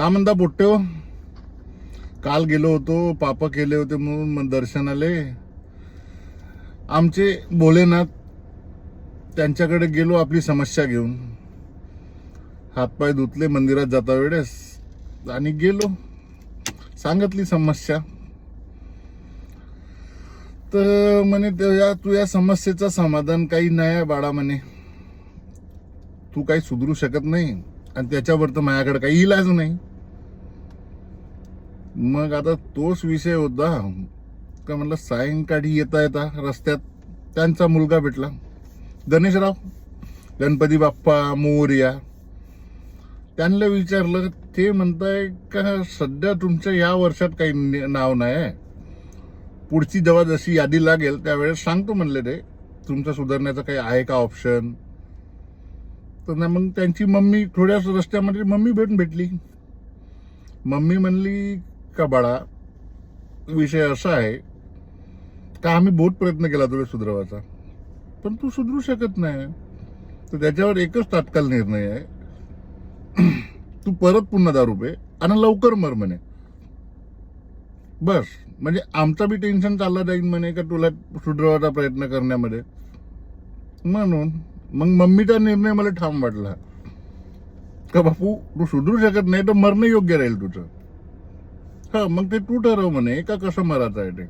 का म्हणता पोट्टे हो? काल गेलो होतो, पाप केले होते म्हणून दर्शनाले. आमचे भोलेनाथ त्यांच्याकडे गेलो आपली समस्या घेऊन. हातपाय धुतले मंदिरात जाता वेळेस आणि गेलो, सांगितली समस्या. तर म्हणे तुझ्या समस्येचं समाधान काही नाही आहे बाळा म्हणे, तू काही सुधरू शकत नाही आणि त्याच्यावर तर माझ्याकडे काही इलाज नाही. मग आता तोच विषय होता का म्हणलं सायंकाळी येता येता रस्त्यात त्यांचा मुलगा भेटला, गणेशराव, गणपती बाप्पा मोरया. त्यांना विचारलं, ते म्हणताय का सध्या तुमच्या या वर्षात काही नाव नाही, पुढची जेव्हा जशी यादी लागेल त्यावेळेस सांगतो म्हणले ते, तुमचं सुधारण्याचं काही आहे का ऑप्शन. तर मग त्यांची मम्मी थोड्याच रस्त्यामध्ये मम्मी भेटली. मम्मी म्हणली का बाळा विषय असा आहे का आम्ही बहुत प्रयत्न केला तुला सुधरवायचा, पण तू सुधरू शकत नाही. तर त्याच्यावर एकच तात्काळ निर्णय आहे, तू परत पुन्हा दारू पे आणि लवकर मर म्हणे. बस, म्हणजे आमचा बी टेन्शन चालला जाईल म्हणे का तुला सुधरवायचा प्रयत्न करण्यामध्ये. म्हणून मग मम्मीचा निर्णय मला ठाम वाटला का बापू तू सुधरू शकत नाही तर मरणं योग्य राहील तुझं. हा, मग ते तू ठरव म्हणे का कसं मरायचं आहे ते.